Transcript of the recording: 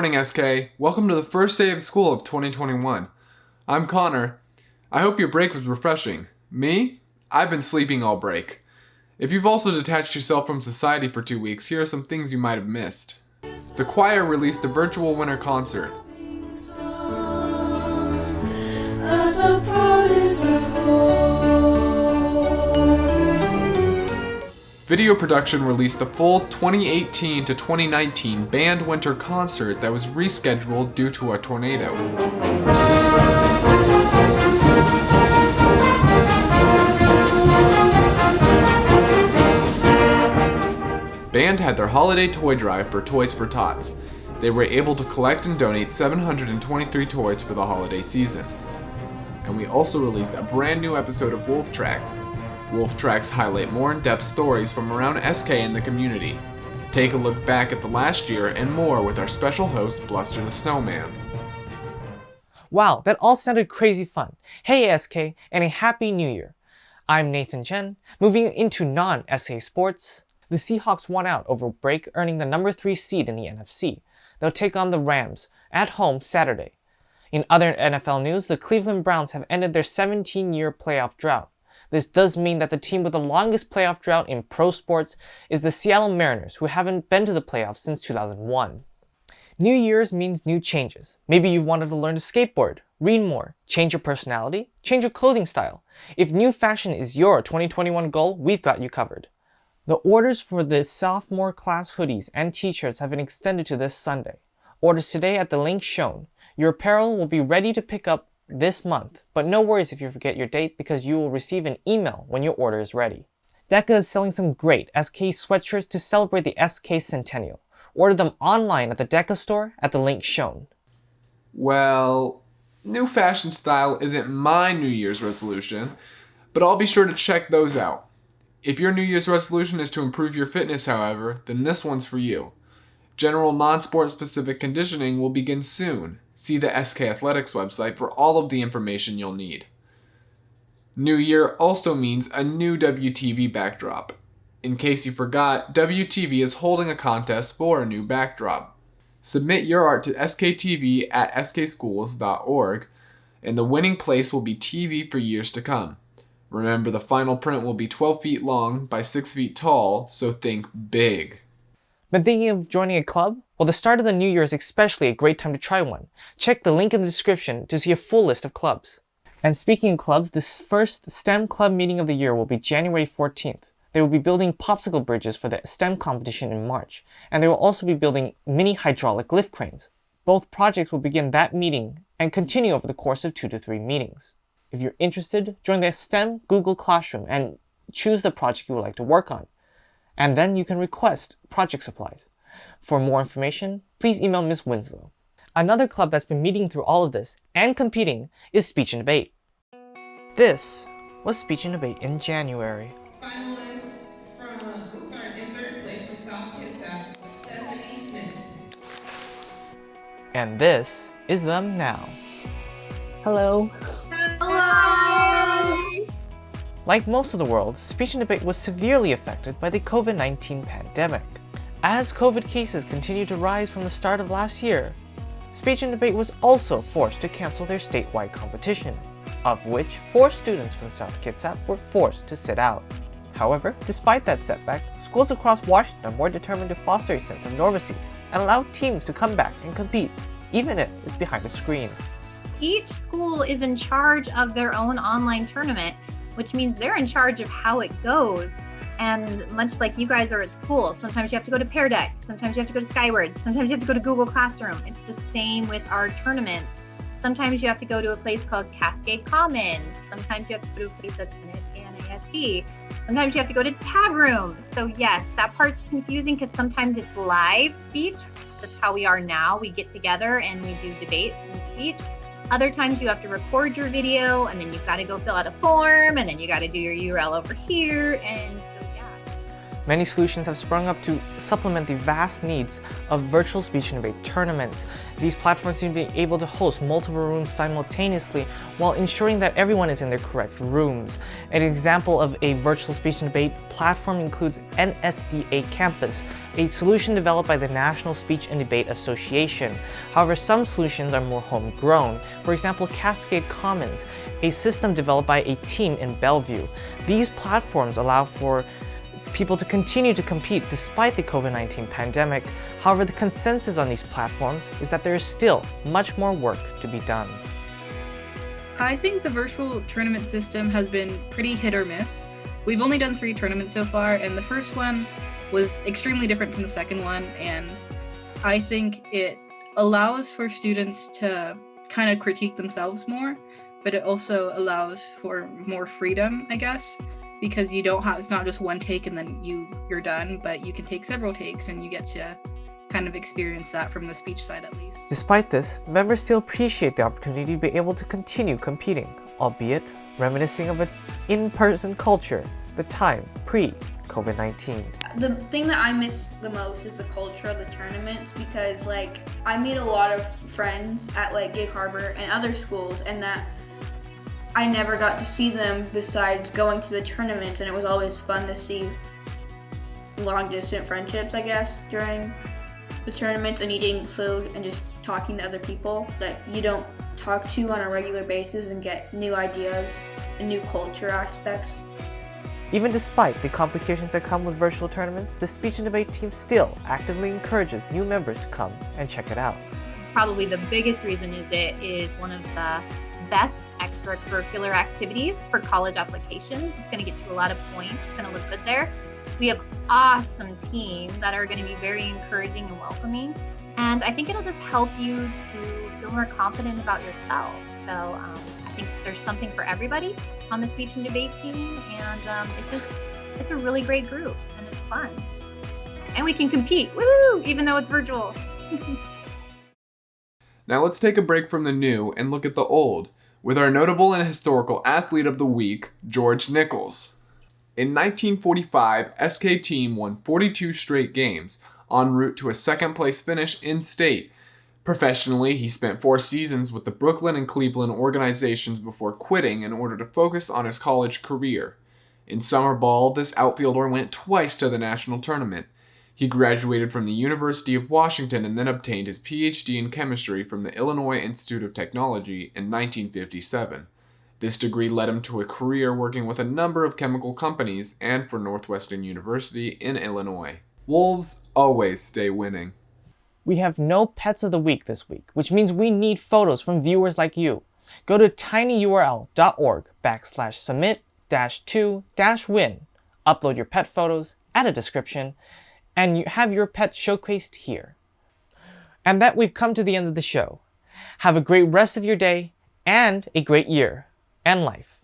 morning, SK. Welcome to the first day of school of 2021. I'm Connor. I hope your break was refreshing. Me? I've been sleeping all break. If you've also detached yourself from society for 2 weeks, here are some things you might have missed. The choir released a virtual winter concert. As a promise of hope. Video Production released the full 2018 to 2019 band winter concert that was rescheduled due to a tornado. Band had their holiday toy drive for Toys for Tots. They were able to collect and donate 723 toys for the holiday season. And we also released a brand new episode of Wolf Tracks. Wolf Tracks highlight more in-depth stories from around SK and the community. Take a look back at the last year and more with our special host, Bluster the Snowman. Wow, that all sounded crazy fun. Hey SK, and a Happy New Year. I'm Nathan Chen. Moving into non-SA sports, the Seahawks won out over break, earning the number 3 seed in the NFC. They'll take on the Rams at home Saturday. In other NFL news, the Cleveland Browns have ended their 17-year playoff drought. This does mean that the team with the longest playoff drought in pro sports is the Seattle Mariners, who haven't been to the playoffs since 2001. New Year's means new changes. Maybe you've wanted to learn to skateboard, read more, change your personality, change your clothing style. If new fashion is your 2021 goal, we've got you covered. The orders for the sophomore class hoodies and t-shirts have been extended to this Sunday. Orders today at the link shown. Your apparel will be ready to pick up this month, but no worries if you forget your date because you will receive an email when your order is ready. DECA is selling some great SK sweatshirts to celebrate the SK Centennial. Order them online at the DECA store at the link shown. Well, new fashion style isn't my New Year's resolution, but I'll be sure to check those out. If your New Year's resolution is to improve your fitness, however, then this one's for you. General non-sport specific conditioning will begin soon. See the SK Athletics website for all of the information you'll need. New Year also means a new WTV backdrop. In case you forgot, WTV is holding a contest for a new backdrop. Submit your art to sktv at skschools.org, and the winning place will be TV for years to come. Remember, the final print will be 12 feet long by 6 feet tall, so think big. Been thinking of joining a club? Well, the start of the new year is especially a great time to try one. Check the link in the description to see a full list of clubs. And speaking of clubs, this first STEM club meeting of the year will be January 14th. They will be building popsicle bridges for the STEM competition in March, and they will also be building mini hydraulic lift cranes. Both projects will begin that meeting and continue over the course of 2 to 3 meetings. If you're interested, join the STEM Google Classroom and choose the project you would like to work on. And then you can request project supplies. For more information, please email Ms. Winslow. Another club that's been meeting through all of this and competing is Speech and Debate. This was Speech and Debate in January. Finalists in third place from South Kitsap, Stephanie Smith. And this is them now. Hello. Like most of the world, Speech and Debate was severely affected by the COVID-19 pandemic. As COVID cases continued to rise from the start of last year, Speech and Debate was also forced to cancel their statewide competition, of which 4 students from South Kitsap were forced to sit out. However, despite that setback, schools across Washington were determined to foster a sense of normalcy and allow teams to come back and compete, even if it's behind a screen. Each school is in charge of their own online tournament, which means they're in charge of how it goes. And much like you guys are at school, sometimes you have to go to Pear Deck, sometimes you have to go to Skyward, sometimes you have to go to Google Classroom. It's the same with our tournaments. Sometimes you have to go to a place called Cascade Commons. Sometimes you have to go to a place that's NASD. Sometimes you have to go to Tab Room. So yes, that part's confusing because sometimes it's live speech. That's how we are now. We get together and we do debates and speech. Other times you have to record your video and then you've got to go fill out a form and then you got to do your URL over here. And so yeah. Many solutions have sprung up to supplement the vast needs of virtual speech and debate tournaments. These platforms seem to be able to host multiple rooms simultaneously while ensuring that everyone is in their correct rooms. An example of a virtual speech and debate platform includes NSDA Campus, a solution developed by the National Speech and Debate Association. However, some solutions are more homegrown. For example, Cascade Commons, a system developed by a team in Bellevue. These platforms allow for people to continue to compete despite the COVID-19 pandemic. However, the consensus on these platforms is that there is still much more work to be done. I think the virtual tournament system has been pretty hit or miss. We've only done 3 tournaments so far, and the first one was extremely different from the second one, and I think it allows for students to kind of critique themselves more, but it also allows for more freedom, I guess, because you don't have, it's not just one take and then you're done, but you can take several takes and you get to kind of experience that from the speech side at least. Despite this, members still appreciate the opportunity to be able to continue competing, albeit reminiscing of an in-person culture, the time pre-COVID-19. The thing that I miss the most is the culture of the tournaments, because like I made a lot of friends at like Gig Harbor and other schools, and that I never got to see them besides going to the tournaments, and it was always fun to see long distance friendships, I guess, during the tournaments, and eating food and just talking to other people that you don't talk to on a regular basis and get new ideas and new culture aspects. Even despite the complications that come with virtual tournaments, the speech and debate team still actively encourages new members to come and check it out. Probably the biggest reason is it is one of the best extracurricular activities for college applications. It's going to get you a lot of points. It's going to look good there. We have awesome teams that are going to be very encouraging and welcoming. And I think it'll just help you to feel more confident about yourself. So I think there's something for everybody on the speech and debate team. And it's a really great group and it's fun. And we can compete, woo, even though it's virtual. Now let's take a break from the new and look at the old, with our notable and historical athlete of the week, George Nichols. In 1945, SK team won 42 straight games, en route to a second place finish in state. Professionally, he spent 4 seasons with the Brooklyn and Cleveland organizations before quitting in order to focus on his college career. In summer ball, this outfielder went twice to the national tournament. He graduated from the University of Washington and then obtained his PhD in chemistry from the Illinois Institute of Technology in 1957. This degree led him to a career working with a number of chemical companies and for Northwestern University in Illinois. Wolves always stay winning. We have no pets of the week this week, which means we need photos from viewers like you. Go to tinyurl.org/submit-to-win. Upload your pet photos, add a description, and you have your pet showcased here. And that we've come to the end of the show. Have a great rest of your day and a great year and life.